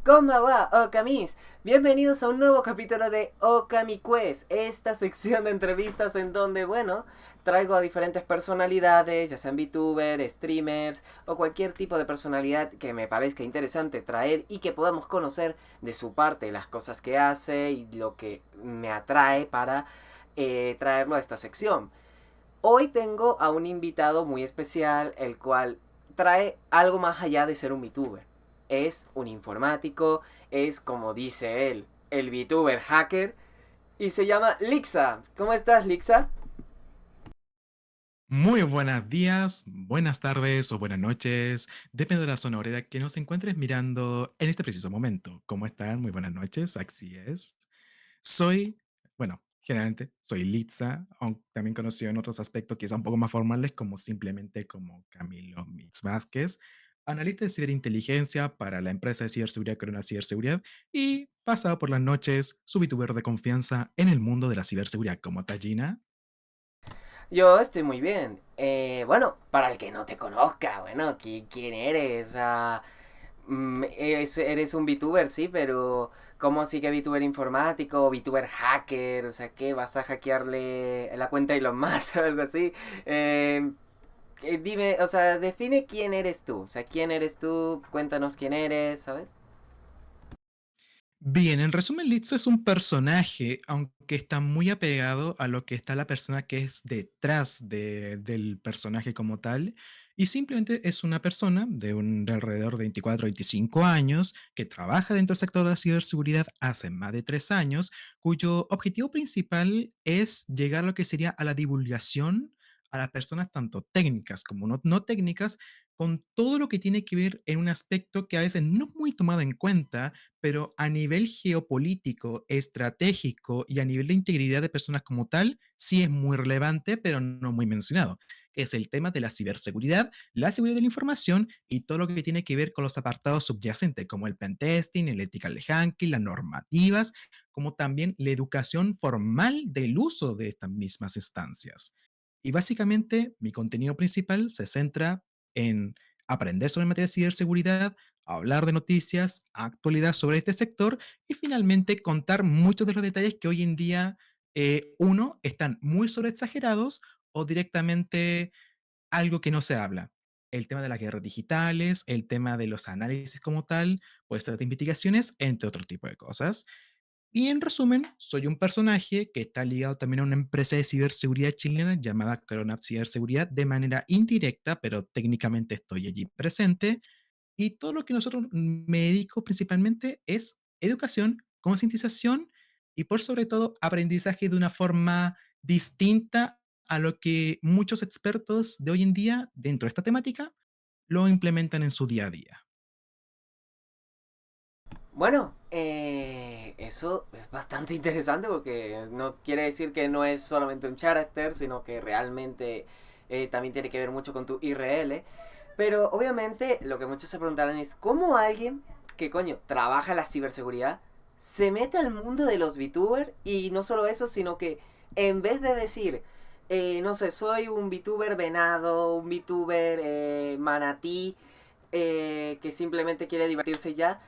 ¿Cómo va, Okamis? Bienvenidos a un nuevo capítulo de Okami Quest, esta sección de entrevistas en donde, bueno, traigo a diferentes personalidades, ya sean VTubers, streamers o cualquier tipo de personalidad que me parezca interesante traer y que podamos conocer de su parte las cosas que hace y lo que me atrae para traerlo a esta sección. Hoy tengo a un invitado muy especial, el cual trae algo más allá de ser un VTuber. Es un informático, es como dice él, el VTuber hacker, y se llama Lixa. ¿Cómo estás, Lixa? Muy buenos días, buenas tardes o buenas noches, depende de la zona horaria que nos encuentres mirando en este preciso momento. ¿Cómo están? Muy buenas noches, así es. Soy, bueno, generalmente soy Litza, aunque también conocido en otros aspectos quizá un poco más formales, como simplemente como Camilo Mix Vázquez, analista de ciberinteligencia para la empresa de ciberseguridad Corona Ciberseguridad y pasado por las noches, su VTuber de confianza en el mundo de la ciberseguridad como Tallina. Yo estoy muy bien. Bueno, para el que no te conozca, bueno, ¿quién eres? Eres un VTuber, sí, pero ¿cómo así que VTuber informático o VTuber hacker? O sea, ¿qué? ¿Vas a hackearle la cuenta a Elon Musk o algo así? Eh, Dime, o sea, define quién eres tú. O sea, quién eres tú, cuéntanos quién eres, ¿sabes? Bien, en resumen, Litz es un personaje, aunque está muy apegado a lo que está la persona que es detrás del personaje como tal, y simplemente es una persona de alrededor de 24 25 años que trabaja dentro del sector de la ciberseguridad hace más de 3 años, cuyo objetivo principal es llegar a lo que sería a la divulgación a las personas tanto técnicas como no técnicas, con todo lo que tiene que ver en un aspecto que a veces no es muy tomado en cuenta, pero a nivel geopolítico, estratégico y a nivel de integridad de personas como tal, sí es muy relevante, pero no muy mencionado, que es el tema de la ciberseguridad, la seguridad de la información y todo lo que tiene que ver con los apartados subyacentes, como el pentesting, el ethical hacking, las normativas, como también la educación formal del uso de estas mismas instancias. Y básicamente mi contenido principal se centra en aprender sobre materia de ciberseguridad, hablar de noticias, actualidad sobre este sector y finalmente contar muchos de los detalles que hoy en día, uno, están muy sobreexagerados o directamente algo que no se habla. El tema de las guerras digitales, el tema de los análisis como tal, puestas de investigaciones, entre otro tipo de cosas. Y en resumen, soy un personaje que está ligado también a una empresa de ciberseguridad chilena llamada Cronap Ciberseguridad de manera indirecta, pero técnicamente estoy allí presente y todo lo que nosotros me dedico principalmente es educación, concientización y por sobre todo aprendizaje de una forma distinta a lo que muchos expertos de hoy en día dentro de esta temática lo implementan en su día a día. Bueno, eso es bastante interesante porque no quiere decir que no es solamente un character, sino que realmente también tiene que ver mucho con tu IRL. Pero obviamente lo que muchos se preguntarán es, ¿cómo alguien que coño trabaja la ciberseguridad se mete al mundo de los VTubers? Y no solo eso, sino que en vez de decir, no sé, soy un VTuber venado, un VTuber manatí, que simplemente quiere divertirse ya,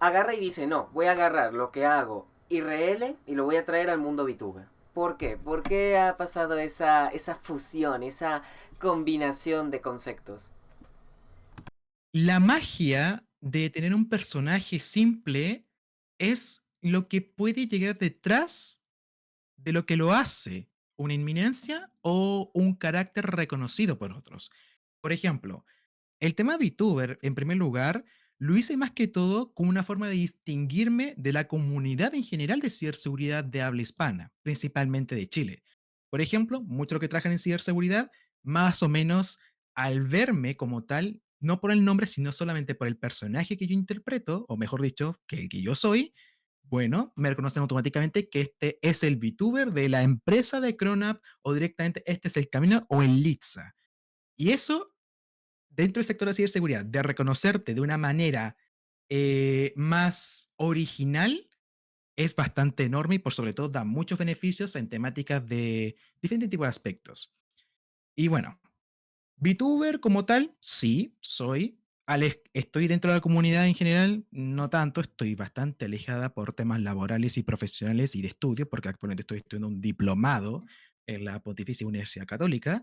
agarra y dice, no, voy a agarrar lo que hago IRL y lo voy a traer al mundo VTuber. ¿Por qué? ¿Por qué ha pasado esa fusión, esa combinación de conceptos? La magia de tener un personaje simple es lo que puede llegar detrás de lo que lo hace una inminencia o un carácter reconocido por otros. Por ejemplo, el tema VTuber, en primer lugar, lo hice más que todo como una forma de distinguirme de la comunidad en general de ciberseguridad de habla hispana, principalmente de Chile. Por ejemplo, mucho lo que trabajan en ciberseguridad, más o menos al verme como tal, no por el nombre, sino solamente por el personaje que yo interpreto, o mejor dicho, que el que yo soy, bueno, me reconocen automáticamente que este es el VTuber de la empresa de Cronap o directamente este es el camino o el Litza. Y eso dentro del sector de ciberseguridad, de reconocerte de una manera más original, es bastante enorme y por sobre todo da muchos beneficios en temáticas de diferentes tipos de aspectos. Y bueno, VTuber como tal, sí, soy. Estoy dentro de la comunidad en general, no tanto, estoy bastante alejada por temas laborales y profesionales y de estudio, porque actualmente estoy estudiando un diplomado en la Pontificia Universidad Católica,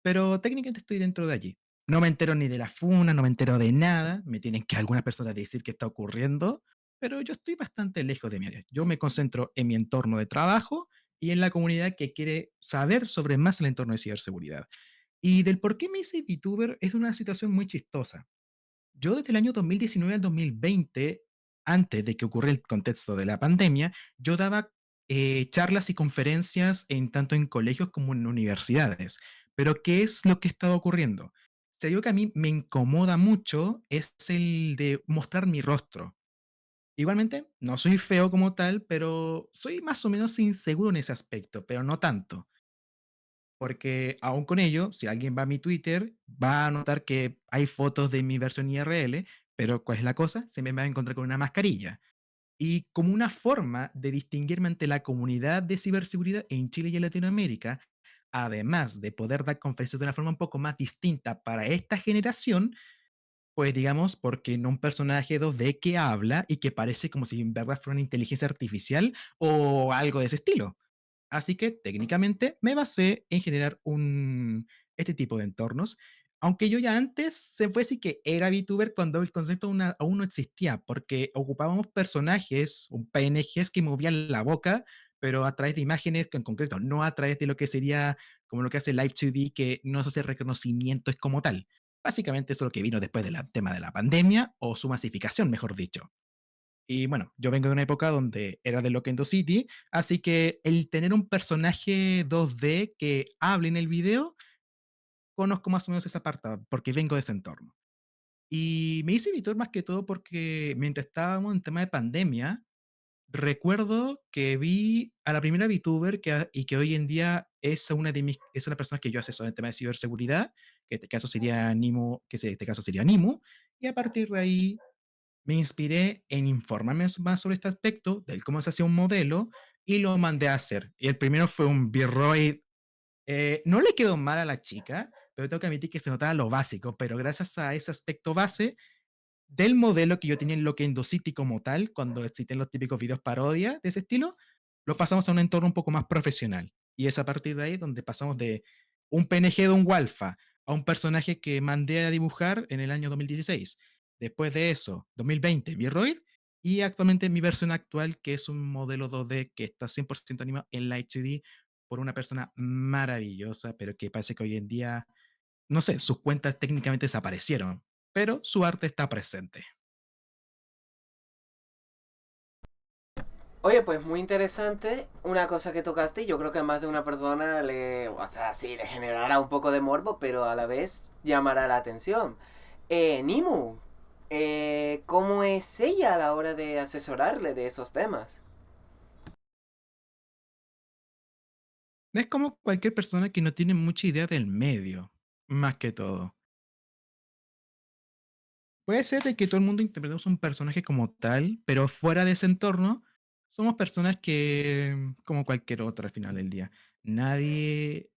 pero técnicamente estoy dentro de allí. No me entero ni de la funa, no me entero de nada, me tienen que algunas personas decir qué está ocurriendo, pero yo estoy bastante lejos de mi área. Yo me concentro en mi entorno de trabajo y en la comunidad que quiere saber sobre más el entorno de ciberseguridad. Y del por qué me hice VTuber es una situación muy chistosa. Yo desde el año 2019 al 2020, antes de que ocurriera el contexto de la pandemia, yo daba charlas y conferencias en tanto en colegios como en universidades. Pero, ¿qué es lo que ha estado ocurriendo? Si hay algo que a mí me incomoda mucho es el de mostrar mi rostro. Igualmente, no soy feo como tal, pero soy más o menos inseguro en ese aspecto, pero no tanto. Porque aún con ello, si alguien va a mi Twitter, va a notar que hay fotos de mi versión IRL, pero ¿cuál es la cosa? Se me va a encontrar con una mascarilla. Y como una forma de distinguirme ante la comunidad de ciberseguridad en Chile y en Latinoamérica, además de poder dar conferencias de una forma un poco más distinta para esta generación, pues digamos, porque no un personaje 2D que habla y que parece como si en verdad fuera una inteligencia artificial o algo de ese estilo. Así que técnicamente me basé en generar este tipo de entornos, aunque yo ya antes se puede decir que era VTuber cuando el concepto aún no existía, porque ocupábamos personajes, un PNGs que movían la boca, pero a través de imágenes en concreto, no a través de lo que sería como lo que hace Live 2D, que no se hace reconocimientos como tal. Básicamente eso es lo que vino después del tema de la pandemia o su masificación, mejor dicho. Y bueno, yo vengo de una época donde era de Loquendo City, así que el tener un personaje 2D que hable en el video, conozco más o menos esa parte, porque vengo de ese entorno. Y me hice VTuber más que todo porque mientras estábamos en tema de pandemia, recuerdo que vi a la primera VTuber y que hoy en día es una persona que yo asesoro en el tema de ciberseguridad, que en este caso sería Nimu, en este caso sería Nimu, y a partir de ahí me inspiré en informarme más sobre este aspecto, del cómo se hacía un modelo, y lo mandé a hacer. Y el primero fue un Virroid. No le quedó mal a la chica, pero tengo que admitir que se notaba lo básico, pero gracias a ese aspecto base, del modelo que yo tenía en Loquendo City como tal, cuando existen los típicos videos parodia de ese estilo, lo pasamos a un entorno un poco más profesional. Y es a partir de ahí donde pasamos de un PNG de un Walfa a un personaje que mandé a dibujar en el año 2016. Después de eso, 2020, Virroid, y actualmente mi versión actual, que es un modelo 2D que está 100% animado en Light 2D por una persona maravillosa, pero que parece que hoy en día no sé, sus cuentas técnicamente desaparecieron, pero su arte está presente. Oye, pues muy interesante una cosa que tocaste y yo creo que a más de una persona le, o sea, sí, le generará un poco de morbo, pero a la vez llamará la atención. Nimu, ¿cómo es ella a la hora de asesorarle de esos temas? Es como cualquier persona que no tiene mucha idea del medio, más que todo. Puede ser de que todo el mundo interpretemos un personaje como tal, pero fuera de ese entorno, somos personas que, como cualquier otra al final del día, nadie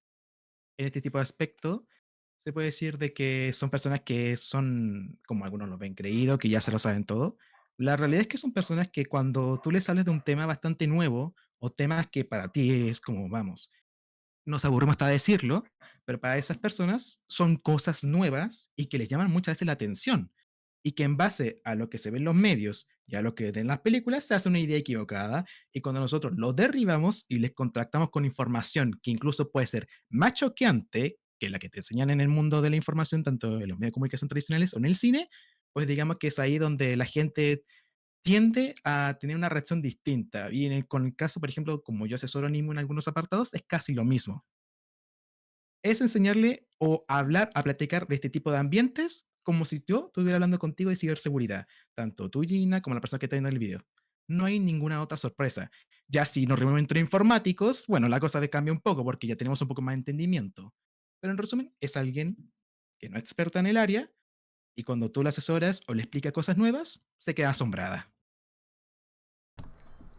en este tipo de aspecto se puede decir de que son personas que son, como algunos lo ven creído, que ya se lo saben todo. La realidad es que son personas que cuando tú les hablas de un tema bastante nuevo o temas que para ti es como, vamos, nos aburrimos hasta decirlo, pero para esas personas son cosas nuevas y que les llaman muchas veces la atención. Y que en base a lo que se ve en los medios y a lo que ven en las películas se hace una idea equivocada. Y cuando nosotros lo derribamos y les contractamos con información que incluso puede ser más choqueante que la que te enseñan en el mundo de la información, tanto en los medios de comunicación tradicionales o en el cine, pues digamos que es ahí donde la gente tiende a tener una reacción distinta. Y con el caso, por ejemplo, como yo asesoro animo en algunos apartados, es casi lo mismo. Es enseñarle o hablar, a platicar de este tipo de ambientes como si yo estuviera hablando contigo de ciberseguridad, tanto tú, Gina, como la persona que está viendo el video. No hay ninguna otra sorpresa. Ya si nos reunimos entre informáticos, bueno, la cosa cambia un poco porque ya tenemos un poco más de entendimiento. Pero en resumen, es alguien que no es experta en el área y cuando tú la asesoras o le explicas cosas nuevas, se queda asombrada.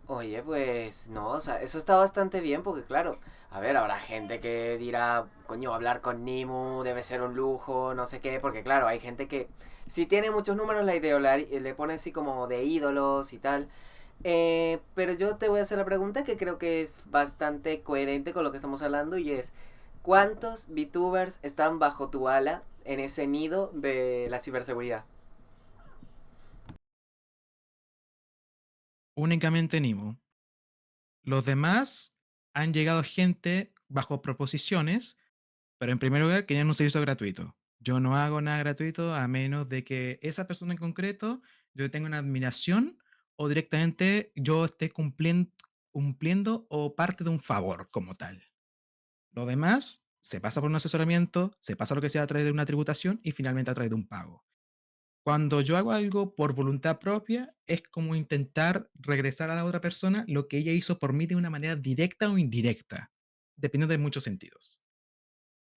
Oye, pues no, o sea, eso está bastante bien porque claro, a ver, habrá gente que dirá, coño, hablar con Nimu debe ser un lujo, no sé qué, porque claro, hay gente que si tiene muchos números la idea le pone así como de ídolos y tal. Pero yo te voy a hacer la pregunta que creo que es bastante coherente con lo que estamos hablando y es, ¿cuántos VTubers están bajo tu ala en ese nido de la ciberseguridad? Únicamente Nimo. Los demás han llegado gente bajo proposiciones, pero en primer lugar querían un servicio gratuito. Yo no hago nada gratuito a menos de que esa persona en concreto yo tenga una admiración o directamente yo esté cumpliendo o parte de un favor como tal. Lo demás se pasa por un asesoramiento, se pasa lo que sea a través de una tributación y finalmente a través de un pago. Cuando yo hago algo por voluntad propia, es como intentar regresar a la otra persona lo que ella hizo por mí de una manera directa o indirecta, dependiendo de muchos sentidos.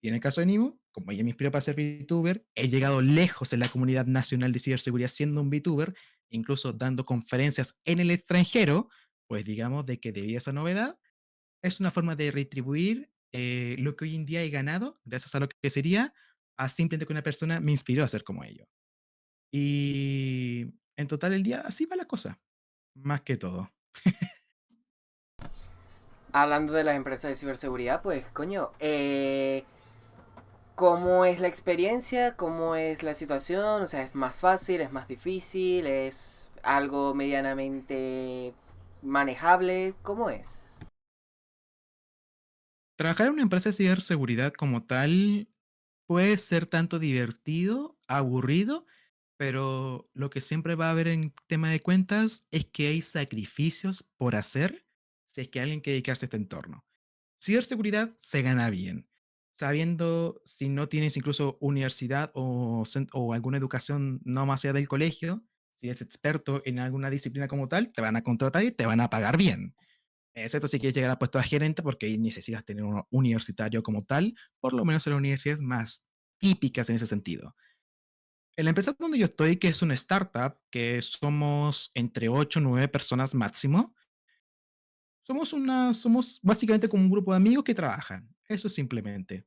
Y en el caso de Nimo, como ella me inspiró para ser VTuber, he llegado lejos en la comunidad nacional de ciberseguridad siendo un VTuber, incluso dando conferencias en el extranjero, pues digamos de que debido a esa novedad, es una forma de retribuir lo que hoy en día he ganado, gracias a lo que sería, a simplemente que una persona me inspiró a ser como ellos. Y en total el día así va la cosa, más que todo. Hablando de las empresas de ciberseguridad, pues coño, ¿cómo es la experiencia? ¿Cómo es la situación? O sea, ¿es más fácil? ¿Es más difícil? ¿Es algo medianamente manejable? ¿Cómo es? Trabajar en una empresa de ciberseguridad como tal puede ser tanto divertido, aburrido, pero lo que siempre va a haber en tema de cuentas es que hay sacrificios por hacer si es que alguien quiere dedicarse a este entorno. Ciberseguridad se gana bien, sabiendo si no tienes incluso universidad o alguna educación no más allá del colegio, si eres experto en alguna disciplina como tal, te van a contratar y te van a pagar bien. Excepto si quieres llegar a puesto de gerente, porque ahí necesitas tener un universitario como tal, por lo menos en las universidades más típicas en ese sentido. En la empresa donde yo estoy, que es una startup, que somos entre 8 o 9 personas máximo, somos básicamente como un grupo de amigos que trabajan. Eso simplemente.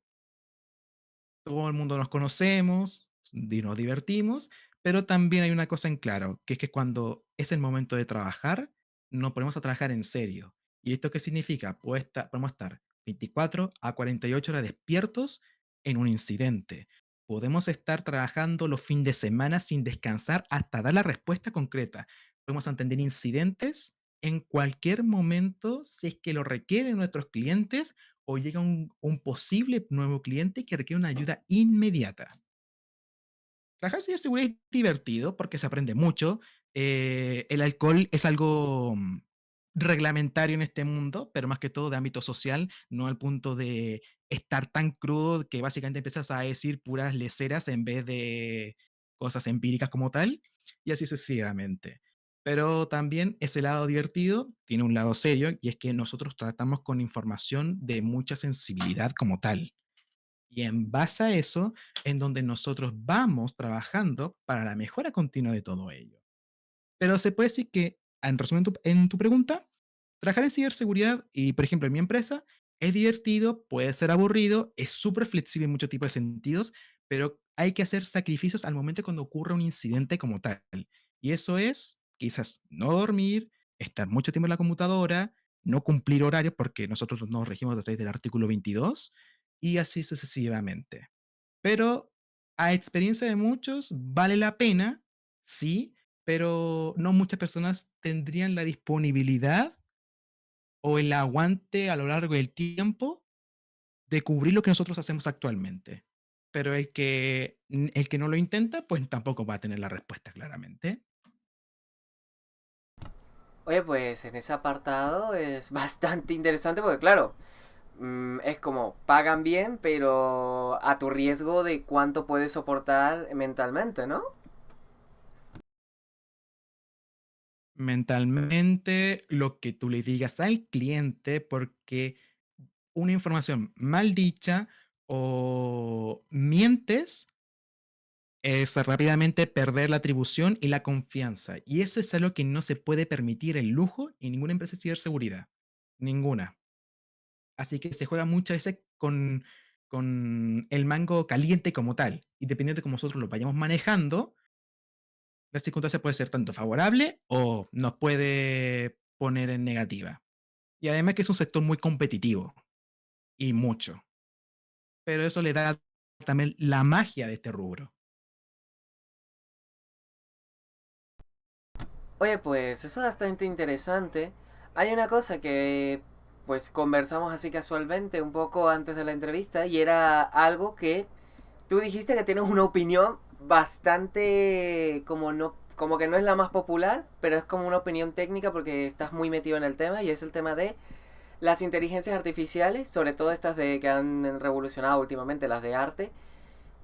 Todo el mundo nos conocemos y nos divertimos, pero también hay una cosa en claro, que es que cuando es el momento de trabajar, nos ponemos a trabajar en serio. ¿Y esto qué significa? Podemos estar 24 a 48 horas despiertos en un incidente. Podemos estar trabajando los fines de semana sin descansar hasta dar la respuesta concreta. Podemos atender incidentes en cualquier momento si es que lo requieren nuestros clientes o llega un posible nuevo cliente que requiere una ayuda inmediata. Trabajar en ciberseguridad es divertido porque se aprende mucho. El alcohol es algo reglamentario en este mundo, pero más que todo de ámbito social, no al punto de estar tan crudo que básicamente empiezas a decir puras leceras en vez de cosas empíricas como tal, y así sucesivamente. Pero también ese lado divertido tiene un lado serio, y es que nosotros tratamos con información de mucha sensibilidad como tal. Y en base a eso, en donde nosotros vamos trabajando para la mejora continua de todo ello. Pero se puede decir que, en resumen, en tu pregunta, trabajar en ciberseguridad y, por ejemplo, en mi empresa, es divertido, puede ser aburrido, es súper flexible en muchos tipos de sentidos, pero hay que hacer sacrificios al momento cuando ocurre un incidente como tal. Y eso es quizás no dormir, estar mucho tiempo en la computadora, no cumplir horarios, porque nosotros nos regimos a través del artículo 22, y así sucesivamente. Pero a experiencia de muchos, vale la pena, sí, pero no muchas personas tendrían la disponibilidad o el aguante a lo largo del tiempo de cubrir lo que nosotros hacemos actualmente. Pero el que no lo intenta, pues tampoco va a tener la respuesta claramente. Oye, pues en ese apartado es bastante interesante porque claro, es como pagan bien, pero a tu riesgo de cuánto puedes soportar mentalmente, ¿no? Mentalmente, lo que tú le digas al cliente, porque una información mal dicha o mientes es rápidamente perder la atribución y la confianza. Y eso es algo que no se puede permitir el lujo en ninguna empresa de ciberseguridad. Ninguna. Así que se juega muchas veces con el mango caliente como tal. Y dependiendo de cómo nosotros lo vayamos manejando, la circunstancia puede ser tanto favorable o nos puede poner en negativa. Y además que es un sector muy competitivo y mucho. Pero eso le da también la magia de este rubro. Oye, pues eso es bastante interesante. Hay una cosa que pues conversamos así casualmente un poco antes de la entrevista y era algo que tú dijiste que tienes una opinión bastante como no como que no es la más popular, pero es como una opinión técnica porque estás muy metido en el tema y es el tema de las inteligencias artificiales, sobre todo estas de que han revolucionado últimamente las de arte.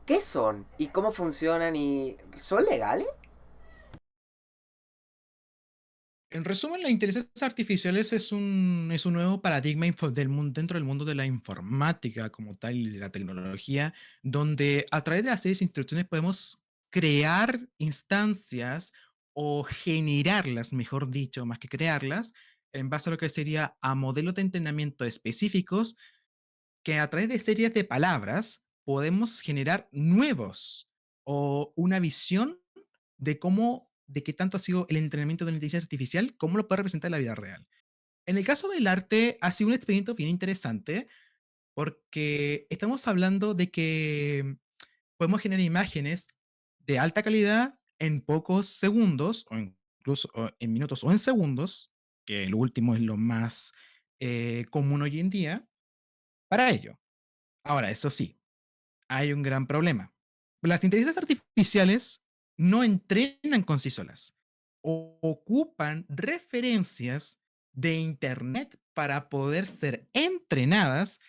¿Qué son? ¿Y cómo funcionan? ¿Y son legales? En resumen, la inteligencia artificial es un nuevo paradigma del mundo, dentro del mundo de la informática como tal y de la tecnología, donde a través de las series de instrucciones podemos crear instancias o generarlas, mejor dicho, más que crearlas, en base a lo que sería a modelos de entrenamiento específicos que a través de series de palabras podemos generar nuevos o una visión de cómo, de qué tanto ha sido el entrenamiento de la inteligencia artificial, cómo lo puede representar en la vida real. En el caso del arte, ha sido un experimento bien interesante porque estamos hablando de que podemos generar imágenes de alta calidad en pocos segundos, o incluso en minutos o en segundos, que lo último es lo más común hoy en día, para ello. Ahora, eso sí, hay un gran problema. Las inteligencias artificiales no entrenan con sí solas. Ocupan referencias de Internet para poder ser entrenadas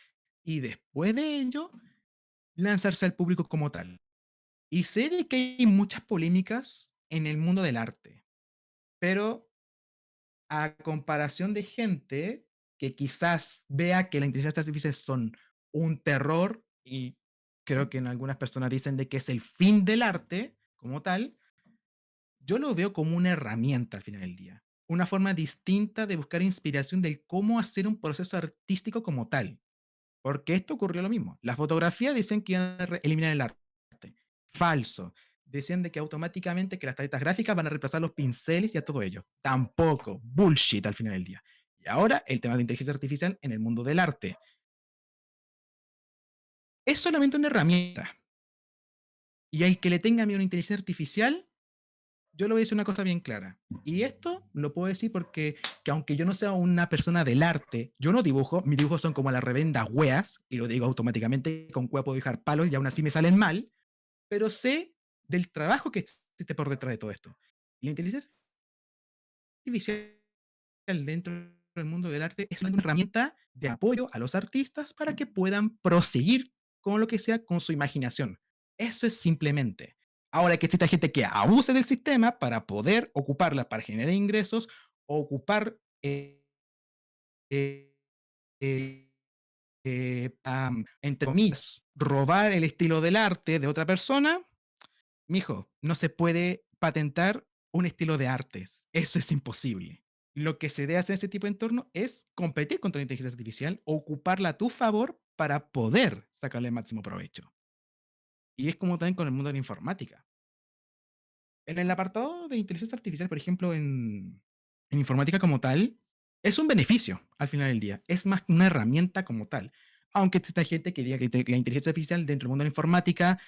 y después de ello lanzarse al público como tal. Y sé de que hay muchas polémicas en el mundo del arte, pero a comparación de gente que quizás vea que la inteligencia artificial son un terror y creo que en algunas personas dicen de que es el fin del arte como tal, yo lo veo como una herramienta al final del día, una forma distinta de buscar inspiración del cómo hacer un proceso artístico como tal, porque esto ocurrió lo mismo. Las fotografías dicen que iban a eliminar el arte. Falso. Decían de que automáticamente que las tarjetas gráficas van a reemplazar los pinceles y a todo ello. Tampoco. Bullshit al final del día. Y ahora el tema de inteligencia artificial en el mundo del arte. Es solamente una herramienta. Y al que le tenga miedo a la inteligencia artificial, yo le voy a decir una cosa bien clara. Y esto lo puedo decir porque que aunque yo no sea una persona del arte, yo no dibujo, mis dibujos son como las revendas weas, y lo digo automáticamente, con cueva puedo dibujar palos y aún así me salen mal, pero sé del trabajo que existe por detrás de todo esto. La inteligencia artificial dentro del mundo del arte es una herramienta de apoyo a los artistas para que puedan proseguir con lo que sea con su imaginación. Eso es simplemente. Ahora que existe gente que abuse del sistema para poder ocuparla para generar ingresos, o ocupar, eh, eh, entre comillas, robar el estilo del arte de otra persona, mijo, no se puede patentar un estilo de artes. Eso es imposible. Lo que se debe hacer en ese tipo de entorno es competir contra la inteligencia artificial, ocuparla a tu favor para poder sacarle el máximo provecho. Y es como también con el mundo de la informática. En el apartado de inteligencia artificial, por ejemplo, en informática como tal, es un beneficio al final del día. Es más una herramienta como tal. Aunque exista gente que diga que la inteligencia artificial dentro del mundo de la informática,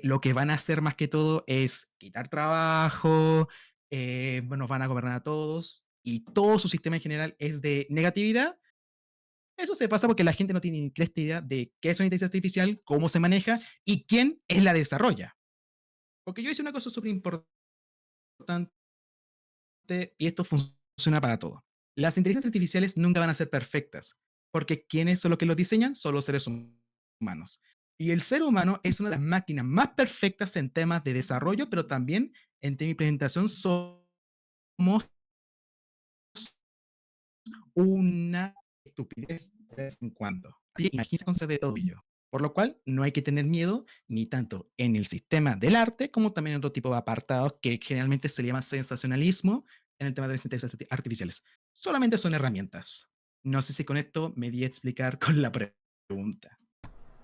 lo que van a hacer más que todo es quitar trabajo, nos van a gobernar a todos y todo su sistema en general es de negatividad. Eso se pasa porque la gente no tiene ni cresta idea de qué es una inteligencia artificial, cómo se maneja y quién es la desarrolla. Porque yo hice una cosa súper importante y esto funciona para todo. Las inteligencias artificiales nunca van a ser perfectas, porque quienes son los que los diseñan son los seres humanos. Y el ser humano es una de las máquinas más perfectas en temas de desarrollo, pero también en tema de implementación somos una estupidez de vez en cuando. Así que imagínense con de todo ello. Por lo cual, no hay que tener miedo ni tanto en el sistema del arte como también en otro tipo de apartados que generalmente se le llama sensacionalismo en el tema de las inteligencias artificiales. Solamente son herramientas. No sé si con esto me di a explicar con la pregunta.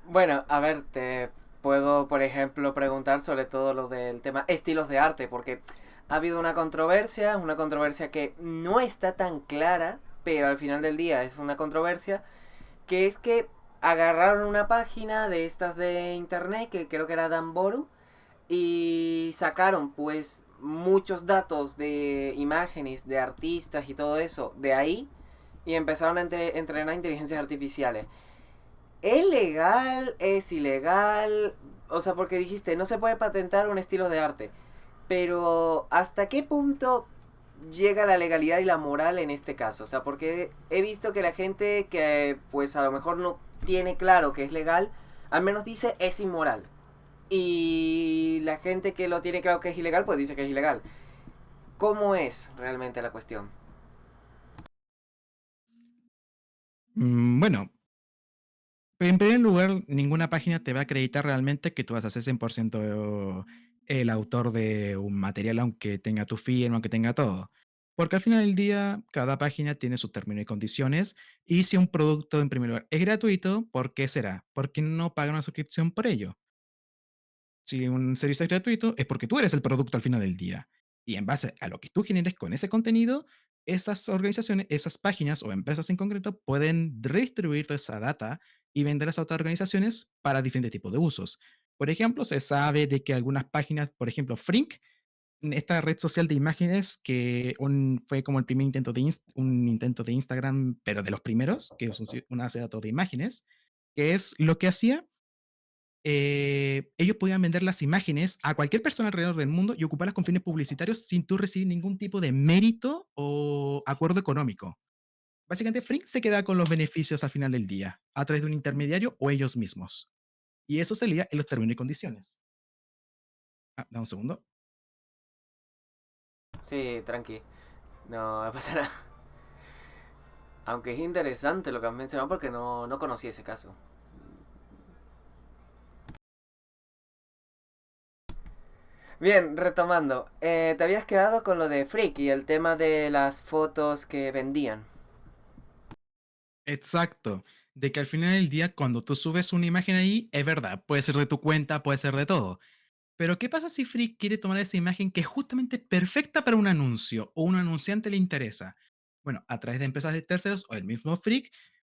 Bueno, a ver, te puedo, por ejemplo, preguntar sobre todo lo del tema estilos de arte, porque ha habido una controversia que no está tan clara, pero al final del día es una controversia, que es que agarraron una página de estas de internet, que creo que era Danboru, y sacaron pues muchos datos de imágenes de artistas y todo eso de ahí, y empezaron a entrenar inteligencias artificiales. ¿Es legal? ¿Es ilegal? O sea, porque dijiste, no se puede patentar un estilo de arte. Pero, ¿hasta qué punto llega la legalidad y la moral en este caso? O sea, porque he visto que la gente que, pues, a lo mejor no tiene claro que es legal, al menos dice es inmoral. Y la gente que lo tiene claro que es ilegal, pues dice que es ilegal. ¿Cómo es realmente la cuestión? Bueno, en primer lugar, ninguna página te va a acreditar realmente que tú vas a ser 100% el autor de un material, aunque tenga tu firma, aunque tenga todo. Porque al final del día, cada página tiene sus términos y condiciones. Y si un producto, en primer lugar, es gratuito, ¿por qué será? ¿Por qué no pagan una suscripción por ello? Si un servicio es gratuito, es porque tú eres el producto al final del día. Y en base a lo que tú generes con ese contenido, esas organizaciones, esas páginas o empresas en concreto pueden redistribuir toda esa data y venderlas a otras organizaciones para diferentes tipos de usos. Por ejemplo, se sabe de que algunas páginas, por ejemplo, Frink, esta red social de imágenes que fue como el primer intento de un intento de Instagram, pero de los primeros, que es una base de datos de imágenes, que es lo que hacía ellos podían vender las imágenes a cualquier persona alrededor del mundo y ocuparlas con fines publicitarios sin tú recibir ningún tipo de mérito o acuerdo económico. Básicamente, Frink se queda con los beneficios al final del día, a través de un intermediario o ellos mismos. Y eso se leía en los términos y condiciones. Ah, dame un segundo. Sí, tranqui. No pasa nada. Aunque es interesante lo que has mencionado porque no conocí ese caso. Bien, retomando. Te habías quedado con lo de Freak y el tema de las fotos que vendían. Exacto. De que al final del día, cuando tú subes una imagen ahí, es verdad, puede ser de tu cuenta, puede ser de todo. Pero, ¿qué pasa si Free quiere tomar esa imagen que es justamente perfecta para un anuncio o un anunciante le interesa? Bueno, a través de empresas de terceros o el mismo Freak,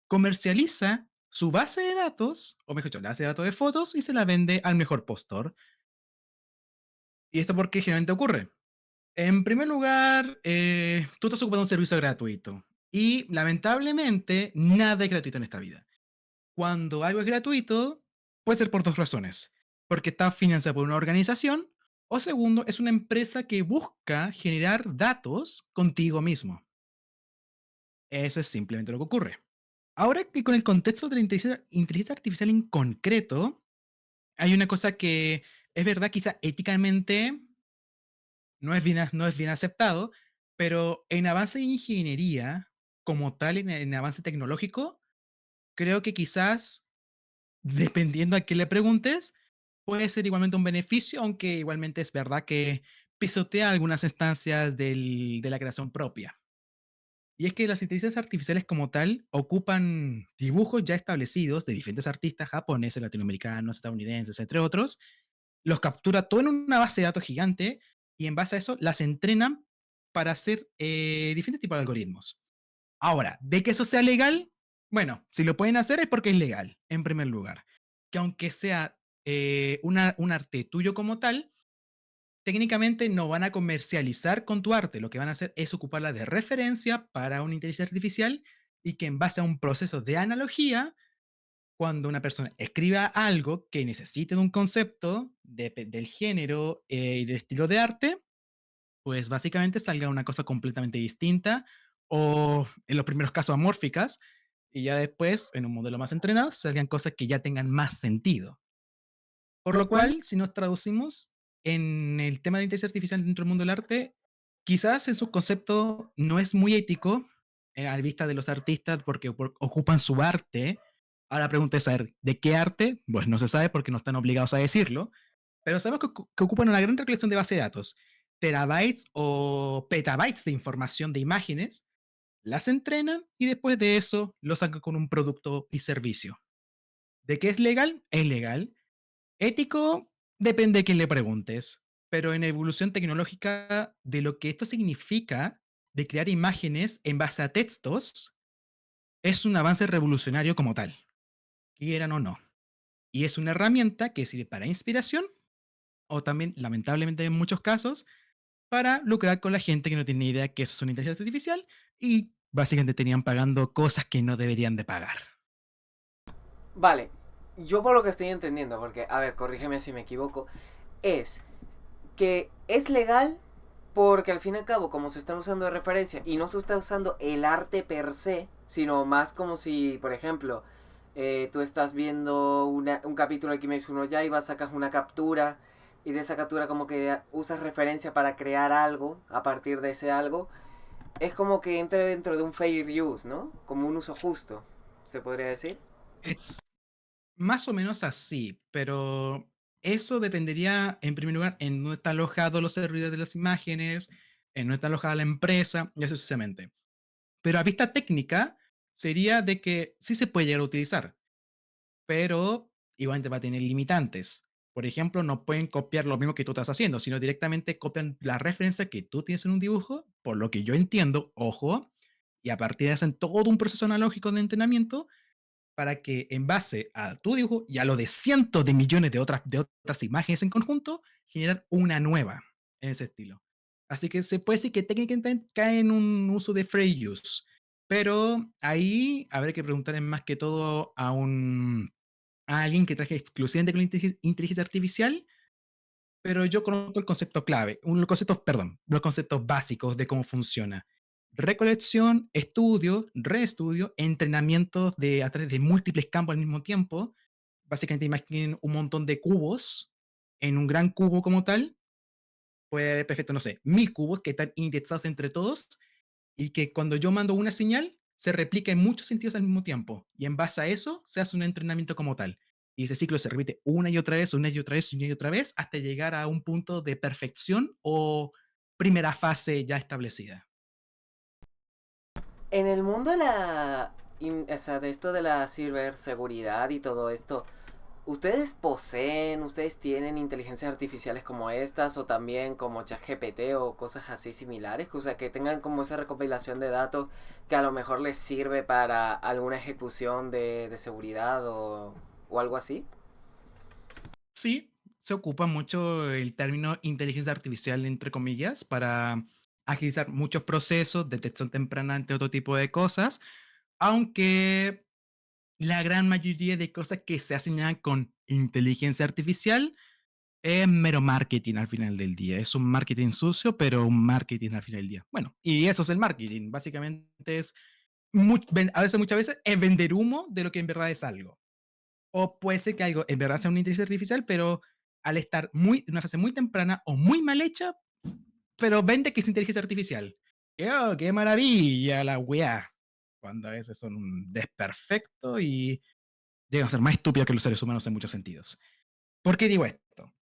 comercializa su base de datos, o mejor dicho, la base de datos de fotos y se la vende al mejor postor. ¿Y esto por qué generalmente ocurre? En primer lugar, tú estás ocupando un servicio gratuito y lamentablemente nada es gratuito en esta vida. Cuando algo es gratuito, puede ser por dos razones. Porque está financiado por una organización o segundo, es una empresa que busca generar datos contigo mismo. Eso es simplemente lo que ocurre. Ahora que con el contexto de la inteligencia artificial en concreto, hay una cosa que es verdad, quizá éticamente no es bien aceptado, pero en avance de ingeniería, como tal, en avance tecnológico, creo que quizás dependiendo a quién le preguntes, puede ser igualmente un beneficio, aunque igualmente es verdad que pisotea algunas instancias de la creación propia. Y es que las inteligencias artificiales como tal ocupan dibujos ya establecidos de diferentes artistas japoneses, latinoamericanos, estadounidenses, entre otros, los captura todo en una base de datos gigante y en base a eso las entrenan para hacer diferentes tipos de algoritmos. Ahora, de que eso sea legal, bueno, si lo pueden hacer es porque es legal, en primer lugar. Que aunque sea un arte tuyo como tal, técnicamente no van a comercializar con tu arte. Lo que van a hacer es ocuparla de referencia para una inteligencia artificial y que en base a un proceso de analogía, cuando una persona escriba algo que necesite de un concepto del género y del estilo de arte, pues básicamente salga una cosa completamente distinta o en los primeros casos amórficas y ya después en un modelo más entrenado salgan cosas que ya tengan más sentido. Por Lo lo cual, cual, si nos traducimos en el tema de inteligencia artificial dentro del mundo del arte, quizás en su concepto no es muy ético a la vista de los artistas porque ocupan su arte Ahora la pregunta es saber de qué arte, pues no se sabe porque no están obligados a decirlo, pero sabemos que ocupan una gran recolección de base de datos, terabytes o petabytes de información de imágenes, las entrenan y después de eso lo sacan con un producto y servicio. ¿De qué es legal? Es legal. Ético, depende de quién le preguntes, pero en evolución tecnológica, de lo que esto significa de crear imágenes en base a textos, es un avance revolucionario como tal, quieran o no. Y es una herramienta que sirve para inspiración o también, lamentablemente en muchos casos, para lucrar con la gente que no tiene ni idea que eso es una inteligencia artificial y básicamente tenían pagando cosas que no deberían de pagar. Vale, yo por lo que estoy entendiendo, porque, a ver, corrígeme si me equivoco, es que es legal porque al fin y al cabo, como se están usando de referencia y no se está usando el arte per se, sino más como si, por ejemplo, tú estás viendo un capítulo de Kimetsu no Yaiba, sacas una captura y de esa captura como que usas referencia para crear algo a partir de ese algo, es como que entre dentro de un fair use, ¿no? Como un uso justo, se podría decir. Es más o menos así, pero eso dependería, en primer lugar, en dónde está alojado los servidores de las imágenes, en dónde está alojada la empresa, y así sucesivamente. Pero a vista técnica, sería de que sí se puede llegar a utilizar, pero igualmente va a tener limitantes. Por ejemplo, no pueden copiar lo mismo que tú estás haciendo, sino directamente copian la referencia que tú tienes en un dibujo, por lo que yo entiendo, ojo, y a partir de hacen todo un proceso analógico de entrenamiento para que en base a tu dibujo y a lo de cientos de millones de otras imágenes en conjunto, generar una nueva en ese estilo. Así que se puede decir que técnicamente cae en un uso de free use, pero ahí habrá que preguntar más que todo a alguien que traje exclusivamente con la inteligencia artificial, pero yo conozco el concepto clave, los conceptos básicos de cómo funciona. Recolección, estudio, reestudio, entrenamientos a través de múltiples campos al mismo tiempo. Básicamente imaginen un montón de cubos en un gran cubo como tal. Puede haber perfecto, no sé, 1000 cubos que están indexados entre todos y que cuando yo mando una señal, se replica en muchos sentidos al mismo tiempo. Y en base a eso, se hace un entrenamiento como tal. Y ese ciclo se repite una y otra vez, una y otra vez, una y otra vez, hasta llegar a un punto de perfección o primera fase ya establecida. En el mundo de o sea, de esto de la ciberseguridad y todo esto, ¿ustedes poseen, ustedes tienen inteligencias artificiales como estas o también como ChatGPT o cosas así similares? O sea, que tengan como esa recopilación de datos que a lo mejor les sirve para alguna ejecución de seguridad o algo así. Sí, se ocupa mucho el término inteligencia artificial, entre comillas, para agilizar muchos procesos, detección temprana ante otro tipo de cosas, aunque la gran mayoría de cosas que se hacen ya con inteligencia artificial es mero marketing al final del día. Es un marketing sucio, pero un marketing al final del día. Bueno, y eso es el marketing. Básicamente es, muchas veces, es vender humo de lo que en verdad es algo. O puede ser que algo en verdad sea una inteligencia artificial, pero al estar en una fase muy temprana o muy mal hecha, pero vende que es inteligencia artificial. ¡Oh, qué maravilla la weá! Cuando a veces son un desperfecto y llegan a ser más estúpidos que los seres humanos en muchos sentidos. ¿Por qué digo esto?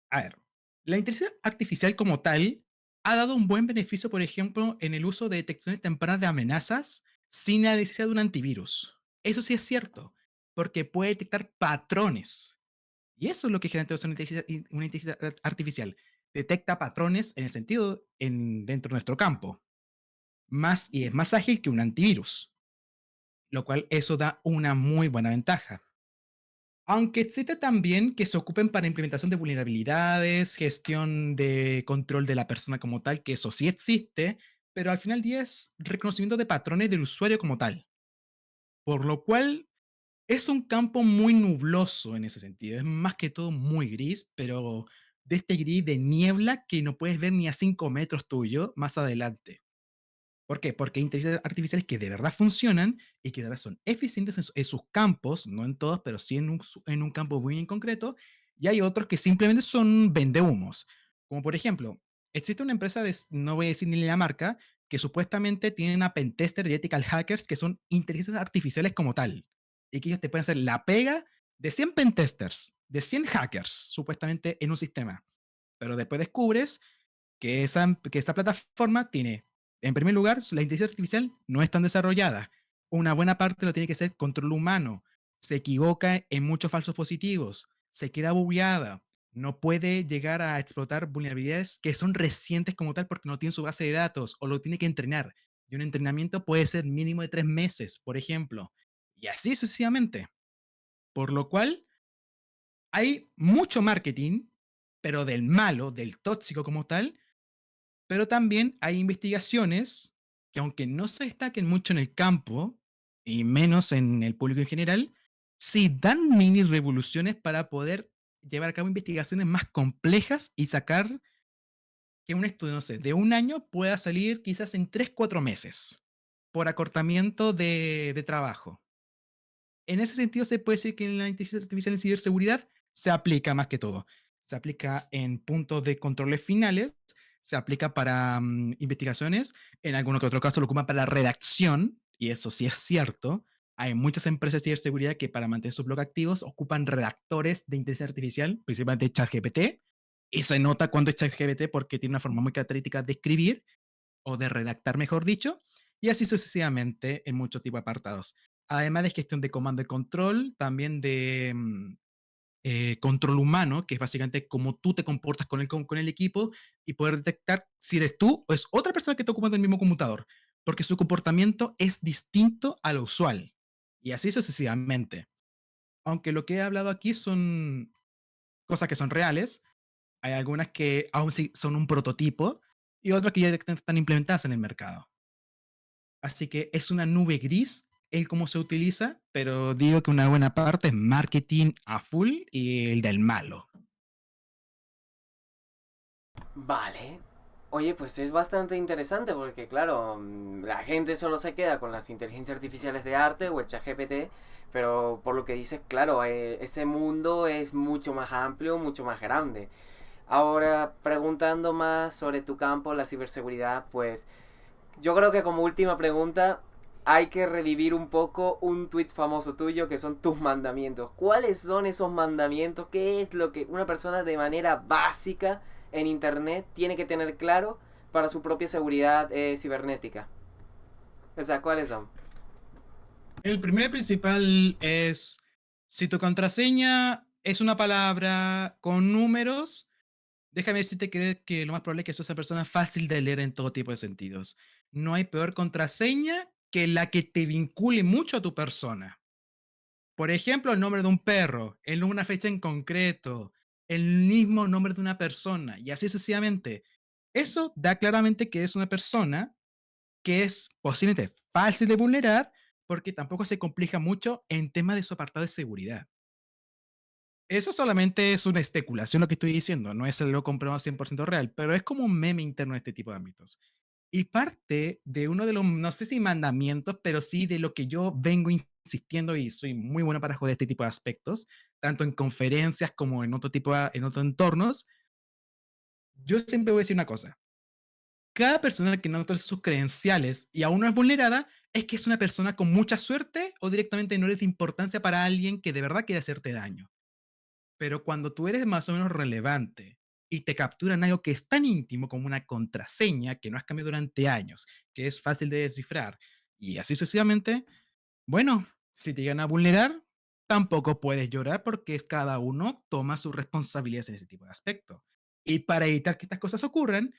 A ver, la inteligencia artificial como tal ha dado un buen beneficio, por ejemplo, en el uso de detecciones tempranas de amenazas sin la necesidad de un antivirus. Eso sí es cierto, porque puede detectar patrones. Y eso es lo que generalmente hace una inteligencia artificial. Detecta patrones en el sentido dentro de nuestro campo. Y es más ágil que un antivirus, lo cual eso da una muy buena ventaja. Aunque existe también que se ocupen para implementación de vulnerabilidades, gestión de control de la persona como tal, que eso sí existe, pero al final del día es reconocimiento de patrones del usuario como tal. Por lo cual es un campo muy nubloso en ese sentido. Es más que todo muy gris, pero de este gris de niebla que no puedes ver ni a 5 metros tuyo más adelante. ¿Por qué? Porque hay inteligencias artificiales que de verdad funcionan y que de verdad son eficientes en sus campos, no en todos, pero sí en un campo muy en concreto, y hay otros que simplemente son vendehumos. Como por ejemplo, existe una empresa, no voy a decir ni la marca, que supuestamente tienen a pentester y ethical hackers que son inteligencias artificiales como tal. y que ellos te pueden hacer la pega de 100 pentesters, de 100 hackers, supuestamente en un sistema. Pero después descubres que esa plataforma tiene, en primer lugar, la inteligencia artificial no es tan desarrollada. Una buena parte lo tiene que ser control humano. Se equivoca en muchos falsos positivos, se queda bugueada, no puede llegar a explotar vulnerabilidades que son recientes como tal porque no tiene su base de datos o lo tiene que entrenar. Y un entrenamiento puede ser mínimo de 3 meses, por ejemplo. Y así sucesivamente. Por lo cual, hay mucho marketing, pero del malo, del tóxico como tal, pero también hay investigaciones que, aunque no se destaquen mucho en el campo, y menos en el público en general, sí dan mini revoluciones para poder llevar a cabo investigaciones más complejas y sacar que un estudio, no sé, de un año pueda salir quizás en 3 4 meses por acortamiento de trabajo. En ese sentido, se puede decir que la inteligencia artificial en ciberseguridad se aplica más que todo. Se aplica en puntos de controles finales, se aplica para investigaciones, en alguno que otro caso lo ocupan para la redacción, y eso sí es cierto. Hay muchas empresas de ciberseguridad que para mantener sus blogs activos ocupan redactores de inteligencia artificial, principalmente ChatGPT, y se nota cuando es ChatGPT porque tiene una forma muy característica de escribir o de redactar, mejor dicho, y así sucesivamente en muchos tipos de apartados. Además de gestión de comando y control, también de control humano, que es básicamente cómo tú te comportas con el equipo y poder detectar si eres tú o es otra persona que está ocupando el mismo computador, porque su comportamiento es distinto a lo usual. Y así sucesivamente. Aunque lo que he hablado aquí son cosas que son reales, hay algunas que aún sí son un prototipo y otras que ya directamente están implementadas en el mercado. Así que es una nube gris el cómo se utiliza, pero digo que una buena parte es marketing a full y el del malo. Vale. Oye, pues es bastante interesante porque, claro, la gente solo se queda con las inteligencias artificiales de arte o el ChatGPT, pero por lo que dices, claro, ese mundo es mucho más amplio, mucho más grande. Ahora, preguntando más sobre tu campo, la ciberseguridad, pues yo creo que como última pregunta hay que revivir un poco un tweet famoso tuyo que son tus mandamientos. ¿Cuáles son esos mandamientos? ¿Qué es lo que una persona de manera básica en internet tiene que tener claro para su propia seguridad cibernética? O sea, ¿cuáles son? El primer principal es, si tu contraseña es una palabra con números, déjame decirte que lo más probable es que eso sea persona fácil de leer en todo tipo de sentidos. No hay peor contraseña que la que te vincule mucho a tu persona. Por ejemplo, el nombre de un perro, una fecha en concreto, el mismo nombre de una persona y así sucesivamente. Eso da claramente que es una persona que es posiblemente fácil de vulnerar porque tampoco se complica mucho en tema de su apartado de seguridad. Eso solamente es una especulación lo que estoy diciendo, no es algo comprobado 100% real, pero es como un meme interno en este tipo de ámbitos. Y parte de uno de los, no sé si mandamientos, pero sí de lo que yo vengo insistiendo y soy muy bueno para joder este tipo de aspectos, tanto en conferencias como en otro tipo en otros entornos. Yo siempre voy a decir una cosa: cada persona que no actualiza sus credenciales y aún no es vulnerada, es que es una persona con mucha suerte o directamente no es de importancia para alguien que de verdad quiere hacerte daño. Pero cuando tú eres más o menos relevante y te capturan algo que es tan íntimo como una contraseña que no has cambiado durante años, que es fácil de descifrar y así sucesivamente, bueno, si te llegan a vulnerar, tampoco puedes llorar porque es cada uno toma sus responsabilidades en ese tipo de aspecto. Y para evitar que estas cosas ocurran,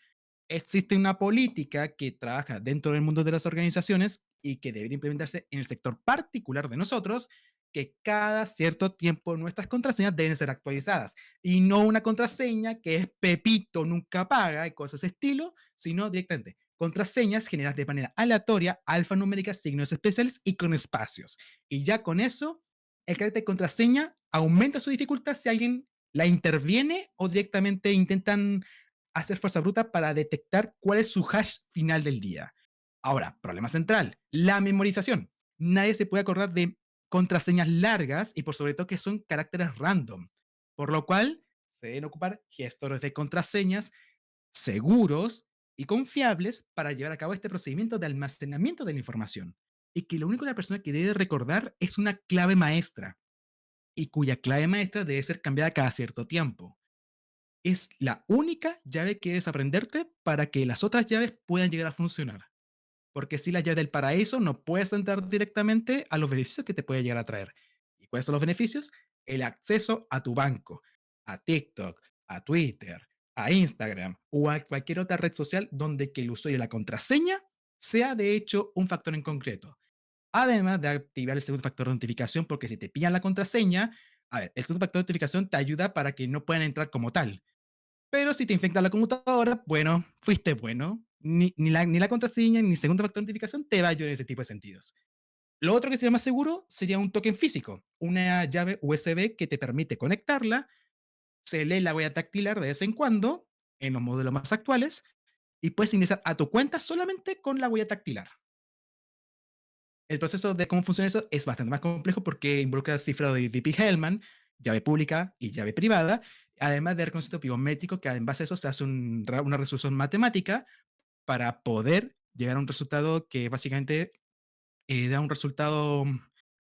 existe una política que trabaja dentro del mundo de las organizaciones y que debería implementarse en el sector particular de nosotros, que cada cierto tiempo nuestras contraseñas deben ser actualizadas. Y no una contraseña que es Pepito nunca paga y cosas de estilo, sino directamente contraseñas generadas de manera aleatoria, alfanumérica, signos especiales y con espacios. Y ya con eso, el carácter de contraseña aumenta su dificultad si alguien la interviene o directamente intentan hacer fuerza bruta para detectar cuál es su hash final del día. Ahora, problema central, la memorización. Nadie se puede acordar de contraseñas largas y por sobre todo que son caracteres random, por lo cual se deben ocupar gestores de contraseñas seguros y confiables para llevar a cabo este procedimiento de almacenamiento de la información. y que lo único que la persona que debe recordar es una clave maestra, y cuya clave maestra debe ser cambiada cada cierto tiempo. Es la única llave que debes aprenderte para que las otras llaves puedan llegar a funcionar. Porque si la llave del paraíso no puedes entrar directamente a los beneficios que te puede llegar a traer. ¿Y cuáles son los beneficios? El acceso a tu banco, a TikTok, a Twitter, a Instagram o a cualquier otra red social donde que el usuario y la contraseña sea de hecho un factor en concreto. Además de activar el segundo factor de notificación, porque si te pillan la contraseña, a ver, el segundo factor de notificación te ayuda para que no puedan entrar como tal. Pero si te infecta la computadora, bueno, fuiste bueno. Ni la contraseña ni segundo factor de notificación te va a ayudar en ese tipo de sentidos. Lo otro que sería más seguro sería un token físico, una llave USB que te permite conectarla, se lee la huella dactilar de vez en cuando, en los modelos más actuales, y puedes ingresar a tu cuenta solamente con la huella dactilar. El proceso de cómo funciona eso es bastante más complejo porque involucra cifrado de VP-Hellman, llave pública y llave privada, además de reconocimiento biométrico, que en base a eso se hace una resolución matemática para poder llegar a un resultado que básicamente da un resultado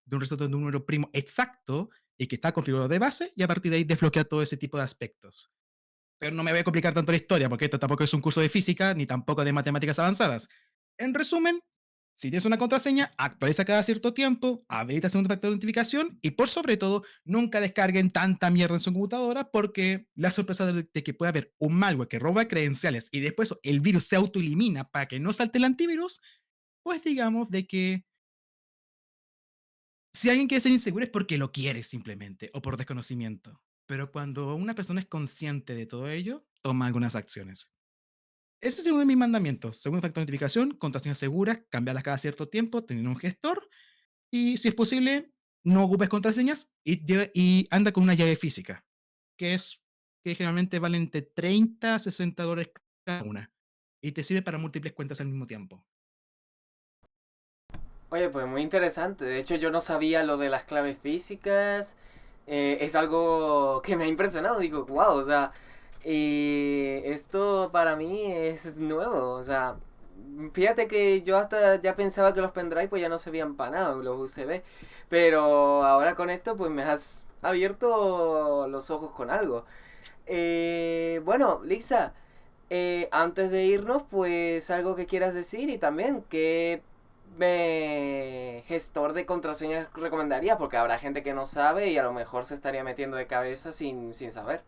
de un número primo exacto y que está configurado de base y a partir de ahí desbloquea todo ese tipo de aspectos. Pero no me voy a complicar tanto la historia, porque esto tampoco es un curso de física ni tampoco de matemáticas avanzadas. En resumen, si tienes una contraseña, actualiza cada cierto tiempo, habilita segundo factor de autentificación y por sobre todo, nunca descarguen tanta mierda en su computadora porque la sorpresa de que puede haber un malware que roba credenciales y después el virus se autoelimina para que no salte el antivirus, pues digamos de que si alguien quiere ser inseguro es porque lo quiere simplemente o por desconocimiento. Pero cuando una persona es consciente de todo ello, toma algunas acciones. Ese es uno de mis mandamientos. Segundo factor de identificación, contraseñas seguras, cambiarlas cada cierto tiempo, tener un gestor y, si es posible, no ocupes contraseñas y anda con una llave física, que es que generalmente valen entre 30 a $60 cada una y te sirve para múltiples cuentas al mismo tiempo. Oye, pues muy interesante. De hecho, yo no sabía lo de las claves físicas. Es algo que me ha impresionado. Digo, wow, o sea, y esto para mí es nuevo. O sea, fíjate que yo hasta ya pensaba que los pendrive pues ya no servían para nada, los USB. Pero ahora con esto pues me has abierto los ojos con algo. Bueno, Lisa, antes de irnos, pues algo que quieras decir y también qué gestor de contraseñas recomendaría, porque habrá gente que no sabe y a lo mejor se estaría metiendo de cabeza sin saber.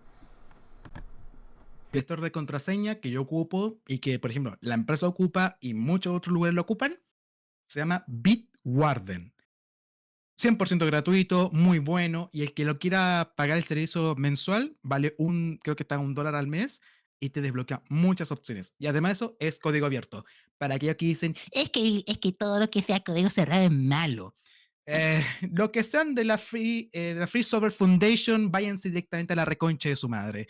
Gestor de contraseña que yo ocupo y que, por ejemplo, la empresa ocupa y muchos otros lugares lo ocupan, se llama Bitwarden. 100% gratuito, muy bueno, y el que lo quiera pagar el servicio mensual vale creo que está $1 al mes y te desbloquea muchas opciones. Y además eso es código abierto. Para aquellos que dicen, es que todo lo que sea código cerrado es malo. Lo que sean de la Free Software Foundation, váyanse directamente a la reconcha de su madre.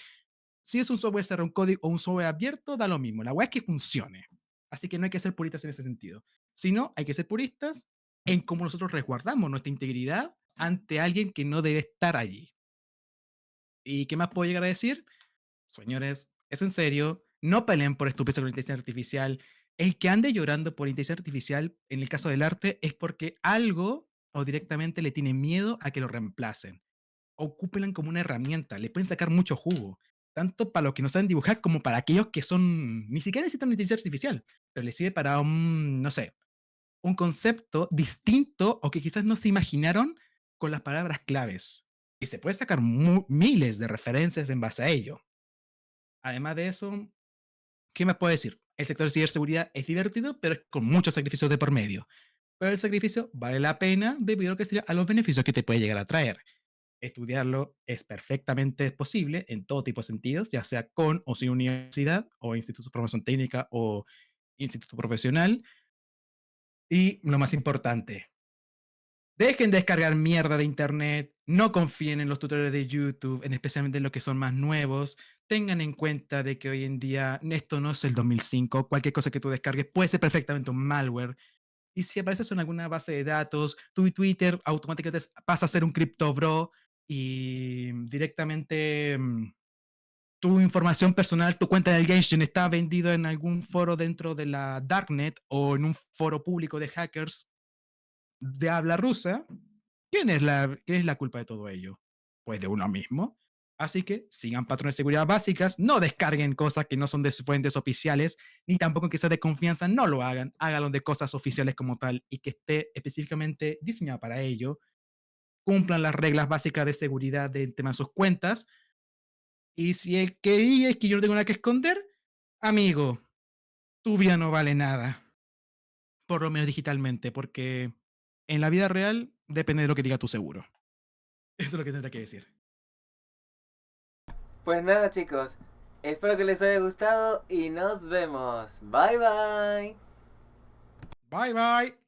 Si es un software cerrado, un código o un software abierto, da lo mismo. La weá es que funcione. Así que no hay que ser puristas en ese sentido. Sino hay que ser puristas en cómo nosotros resguardamos nuestra integridad ante alguien que no debe estar allí. ¿Y qué más puedo llegar a decir? Señores, es en serio, no peleen por estupidez con la inteligencia artificial. El que ande llorando por inteligencia artificial, en el caso del arte, es porque algo o directamente le tiene miedo a que lo reemplacen. Ocúpenla como una herramienta, le pueden sacar mucho jugo, tanto para los que no saben dibujar como para aquellos que son, ni siquiera necesitan inteligencia artificial, pero les sirve para no sé, un concepto distinto o que quizás no se imaginaron con las palabras claves. Y se puede sacar miles de referencias en base a ello. Además de eso, ¿qué más puedo decir? El sector de ciberseguridad es divertido, pero es con muchos sacrificios de por medio. Pero el sacrificio vale la pena debido a, que sería a los beneficios que te puede llegar a traer. Estudiarlo es perfectamente posible en todo tipo de sentidos, ya sea con o sin universidad, o instituto de formación técnica, o instituto profesional. Y lo más importante, dejen de descargar mierda de internet, no confíen en los tutoriales de YouTube, en especialmente en los que son más nuevos. Tengan en cuenta de que hoy en día esto no es el 2005, cualquier cosa que tú descargues puede ser perfectamente un malware. Y si apareces en alguna base de datos, tu Twitter automáticamente pasa a ser un crypto bro y directamente tu información personal, tu cuenta del Genshin está vendido en algún foro dentro de la Darknet o en un foro público de hackers. de habla rusa, quién es la culpa de todo ello? Pues de uno mismo. Así que sigan patrones de seguridad básicas, no descarguen cosas que no son de fuentes oficiales, ni tampoco que sea de confianza, no lo hagan, háganlo de cosas oficiales como tal y que esté específicamente diseñado para ello. Cumplan las reglas básicas de seguridad del tema de sus cuentas. Y si el que diga es que yo no tengo nada que esconder, amigo, tu vida no vale nada. Por lo menos digitalmente, porque en la vida real depende de lo que diga tu seguro. Eso es lo que tendrá que decir. Pues nada chicos, espero que les haya gustado y nos vemos. Bye bye. Bye bye.